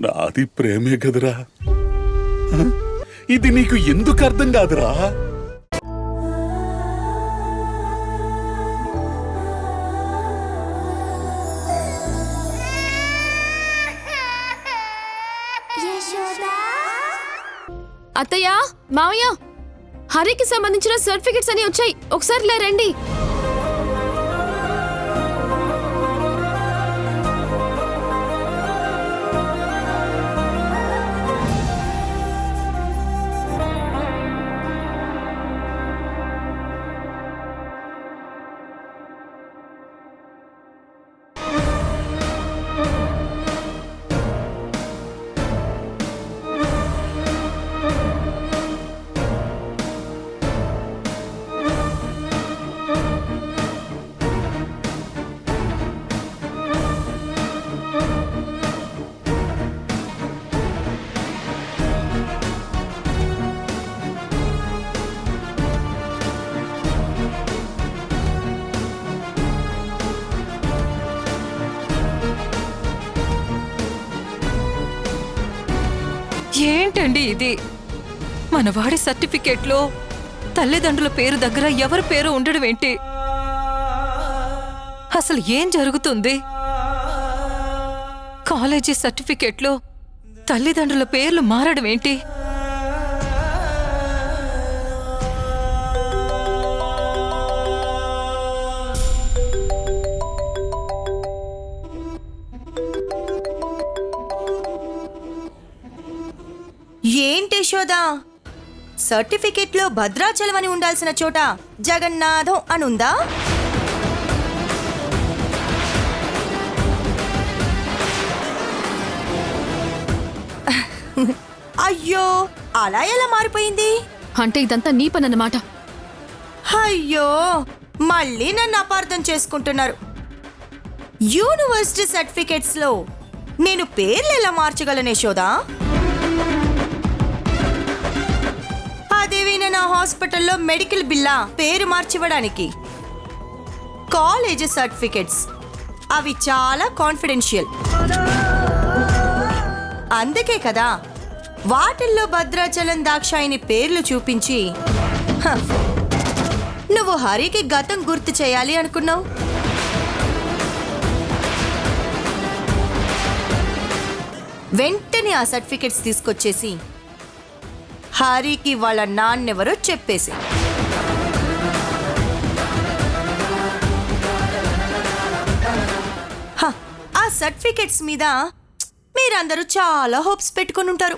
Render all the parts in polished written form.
నాది ప్రేమే కదరా. ఇది నీకు ఎందుకు అర్థం కాదురా? అత్తయ్య, మావయ్య, హరికి సంబంధించిన సర్టిఫికెట్స్ అని వచ్చాయి, ఒకసారి ఇలా రండి. ఏంటండి ఇది? మనవాడి సర్టిఫికేట్లో తల్లిదండ్రుల పేరు దగ్గర ఎవరి పేరు ఉండడం ఏంటి? అసలు ఏం జరుగుతుంది? కాలేజీ సర్టిఫికేట్లో తల్లిదండ్రుల పేర్లు మారడం ఏంటి? ఏంటి యశోదా, సర్టిఫికెట్లో భద్రాచలం అని ఉండాల్సిన చోట జగన్నాథం అని ఉందా? అయ్యో, అలా ఎలా మారిపోయింది? అంటే ఇదంతా నీ పని అన్నమాట. అయ్యో, మళ్ళీ నన్ను అపార్థం చేసుకుంటున్నారు. యూనివర్సిటీ సర్టిఫికెట్స్ లో నేను పేర్లు ఎలా మార్చగలను యశోదా? అదేవినా నా హాస్పిటల్లో మెడికల్ బిల్లా పేరు మార్చివ్వడానికి? కాలేజ్ సర్టిఫికెట్స్ అవి చాలా కాన్ఫిడెన్షియల్. అందుకే కదా వాటిల్లో భద్రాచలం దాక్షాయిని పేర్లు చూపించి నువ్వు హరికి గతం గుర్తు చేయాలి అనుకున్నావు. వెంటనే ఆ సర్టిఫికెట్స్ తీసుకొచ్చేసి హరికి వాళ్ళ నాన్నెవరో చెప్పేసి ఆ సర్టిఫికెట్స్ మీద మీరందరూ చాలా హోప్స్ పెట్టుకుని ఉంటారు.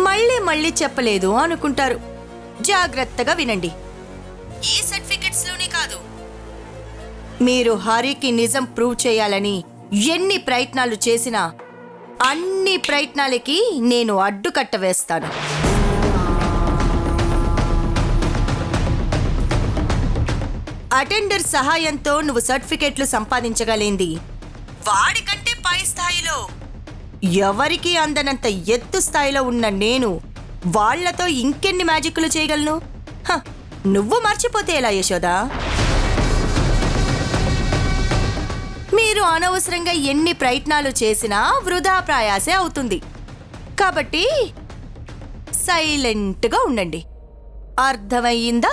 మళ్ళీ మళ్ళీ చెప్పలేదు అనుకుంటారు. జాగ్రత్తగా వినండి. ఈ సర్టిఫికెట్స్ లోనే కాదు, మీరు హరికి నిజం ప్రూవ్ చేయాలని ఎన్ని ప్రయత్నాలు చేసినా అన్ని ప్రయత్నాలకి నేను అడ్డుకట్ట వేస్తాను. అటెండర్ సహాయంతో నువ్వు సర్టిఫికెట్లు సంపాదించగలింది వాడికంటే పై స్థాయిలో, ఎవరికి అందనంత ఎత్తు స్థాయిలో ఉన్న నేను వాళ్లతో ఇంకెన్ని మ్యాజిక్లు చేయగలను? నువ్వు మర్చిపోతే ఎలా యశోదా? మీరు అనవసరంగా ఎన్ని ప్రయత్నాలు చేసినా వృధా ప్రయాసే అవుతుంది. కాబట్టి సైలెంట్గా ఉండండి. అర్థమయ్యిందా?